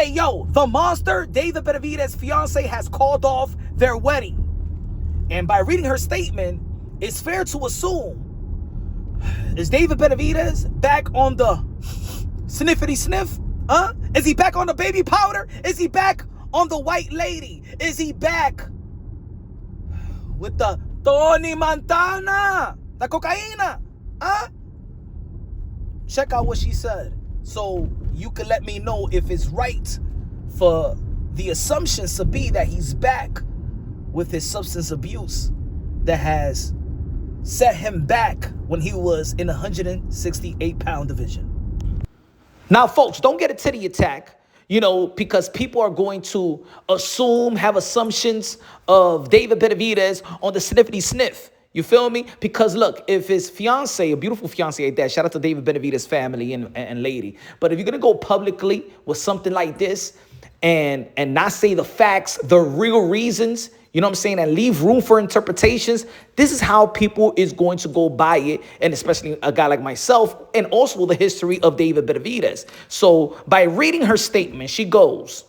Hey, yo, the monster, David Benavidez' fiancée, has called off their wedding. And by reading her statement, it's fair to assume, is David Benavidez back on the sniffity sniff? Huh? Is he back on the baby powder? Is he back on the white lady? Is he back with the Tony Montana, the cocaína? Huh? Check out what she said, so you can let me know if it's right for the assumptions to be that he's back with his substance abuse that has set him back when he was in the 168-pound division. Now, folks, don't get a titty attack, because people are going to have assumptions of David Benavidez on the sniffity sniff. You feel me? Because look, if his fiancée, a beautiful fiancée at that, shout out to David Benavidez' family and lady. But if you're going to go publicly with something like this and not say the facts, the real reasons, and leave room for interpretations, this is how people is going to go by it, and especially a guy like myself, and also the history of David Benavidez. So by reading her statement, she goes,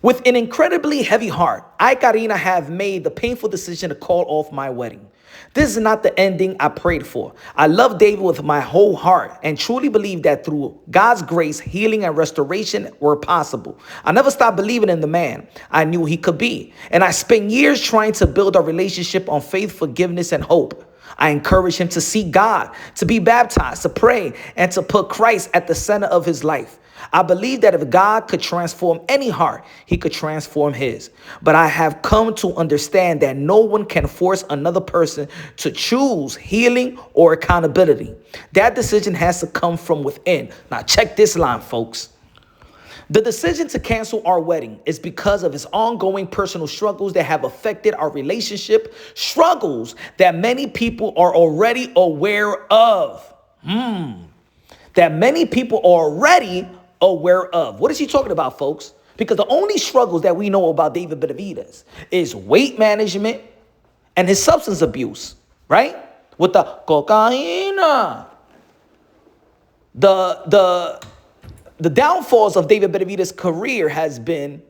with an incredibly heavy heart, I, Karina, have made the painful decision to call off my wedding. This is not the ending I prayed for. I love David with my whole heart and truly believe that through God's grace, healing and restoration were possible. I never stopped believing in the man I knew he could be. And I spent years trying to build our relationship on faith, forgiveness, and hope. I encourage him to seek God, to be baptized, to pray, and to put Christ at the center of his life. I believe that if God could transform any heart, he could transform his. But I have come to understand that no one can force another person to choose healing or accountability. That decision has to come from within. Now check this line, folks. The decision to cancel our wedding is because of his ongoing personal struggles that have affected our relationship, struggles that many people are already aware of. That many people are already aware of. What is he talking about, folks? Because the only struggles that we know about David Benavidez is weight management and his substance abuse, right? With the cocaine. The downfalls of David Benavidez' career has been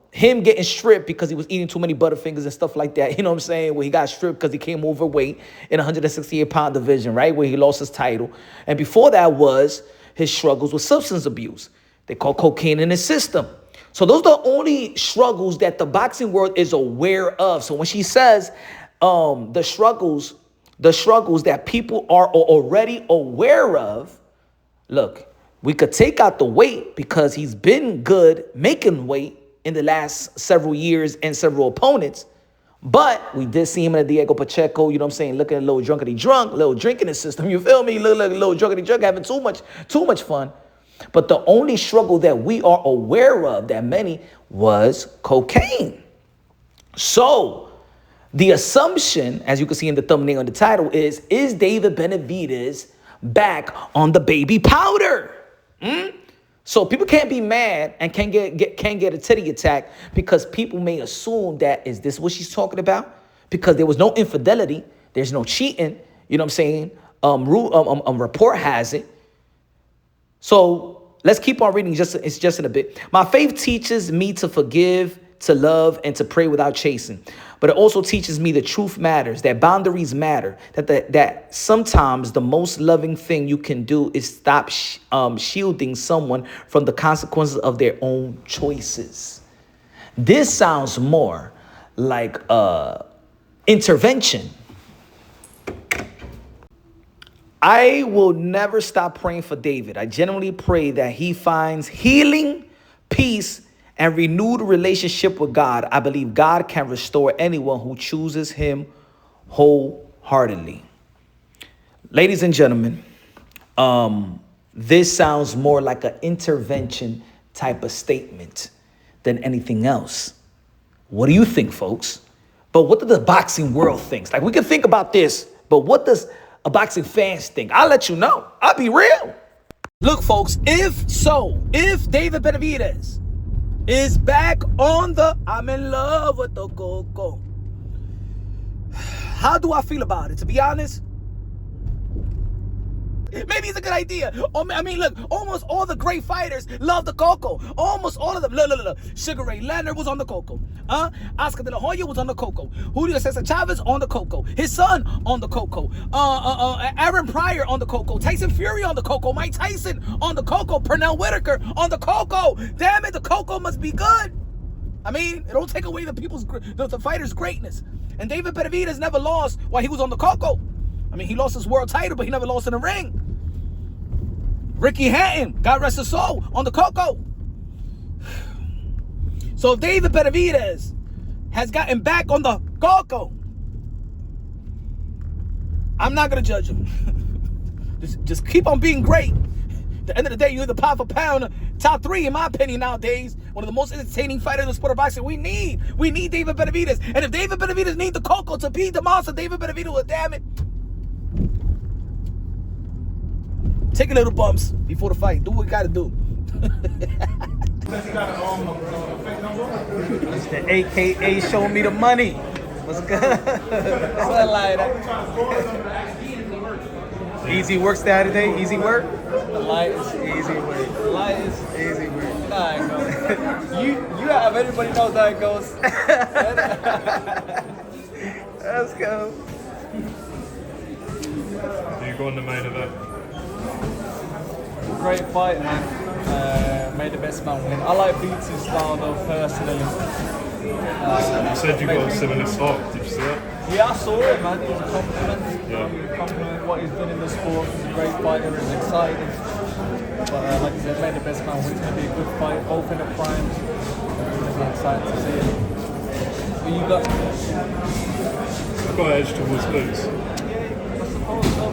him getting stripped because he was eating too many Butterfingers and stuff like that. You know what I'm saying? Where he got stripped because he came overweight in a 168-pound division, right? Where he lost his title. And before that was his struggles with substance abuse. They call cocaine in his system. So those are the only struggles that the boxing world is aware of. So when she says the struggles that people are already aware of, look, we could take out the weight because he's been good making weight in the last several years and several opponents. But we did see him in the Diego Pacheco, looking a little drunkety drunk, a little drink in his system, you feel me? A little drunkety drunk, having too much fun. But the only struggle that we are aware of, that many, was cocaine. So the assumption, as you can see in the thumbnail and the title, is David Benavidez back on the baby powder? So people can't be mad and can't get a titty attack because people may assume that, is this what she's talking about? Because there was no infidelity, there's no cheating, report has it. So let's keep on reading just in a bit. My faith teaches me to forgive, to love, and to pray without chasing. But it also teaches me the truth matters, that boundaries matter, that sometimes the most loving thing you can do is stop shielding someone from the consequences of their own choices. This sounds more like intervention. I will never stop praying for David. I genuinely pray that he finds healing, peace, and renewed relationship with God. I believe God can restore anyone who chooses him wholeheartedly. Ladies and gentlemen, this sounds more like an intervention type of statement than anything else. What do you think, folks? But what does the boxing world think? Like, we can think about this, but what does a boxing fans think? I'll let you know. I'll be real. Look, folks, if David Benavidez is back on the I'm in love with the coco, how do I feel about it? To be honest, Maybe it's a good idea. I mean, look, almost all the great fighters love the cocoa. Almost all of them. Look. Sugar Ray Leonard was on the cocoa. Oscar De La Hoya was on the cocoa. Julio Cesar Chavez on the cocoa. His son on the cocoa. Aaron Pryor on the cocoa. Tyson Fury on the cocoa. Mike Tyson on the cocoa. Pernell Whitaker on the cocoa. Damn it, the cocoa must be good. I mean, it don't take away the fighter's greatness. And David Benavidez never lost while he was on the cocoa. I mean, he lost his world title, but he never lost in the ring. Ricky Hatton, God rest his soul, on the cocoa. So if David Benavidez has gotten back on the cocoa, I'm not going to judge him. just keep on being great. At the end of the day, you're the pound for pound top 3, in my opinion, nowadays. One of the most entertaining fighters in the sport of boxing. We need David Benavidez. And if David Benavidez needs the cocoa to beat the monster, David Benavidez will, damn it. Take a little bumps before the fight. Do what you got to do. It's the AKA Show Me the Money. What's good? Something like that. Easy work Saturday. Easy work. The light is Easy work. the light is Easy work. nah, it goes. You have anybody knows how it goes. Let's go. You go on the main event. Great fight, man. Made the best man win. I like Beats' style though, personally. You said you got a similar style. Did you see that? Yeah, I saw it, man. It was a compliment. Yeah. Compliment what he's done in the sport. He's a great fighter. He's exciting. But like I said, made the best man win. It's going to be a good fight. Both in the primes. It's exciting to see it. Who you got? I've got an edge towards lose. Yeah, I suppose so.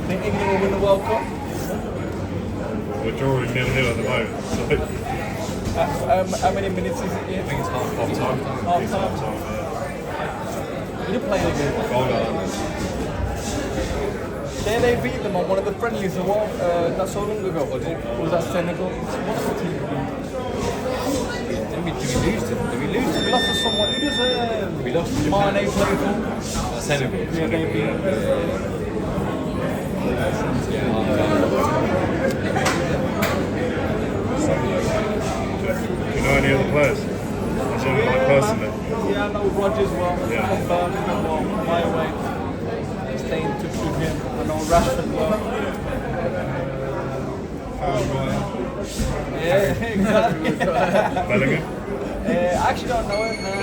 Think England will win the World Cup? We're drawing 0-0 at the moment. So How many minutes is it? I think it's half time. Half time. You're playing again. Goal line. They beat them on one of the friendlies not so long ago. Was that Senegal? What's the team? Did we lose to them? We lost to someone. Who does We lost to Mane Japan. play for? Senegal. Yeah, they beat them. Do you know any other players? As in, like, personally? Yeah, I know Rogers well. Yeah. From Birmingham, well, my way. Stay in touch with him. I know Rashford well. Yeah, exactly. Bellingham? I actually don't know him.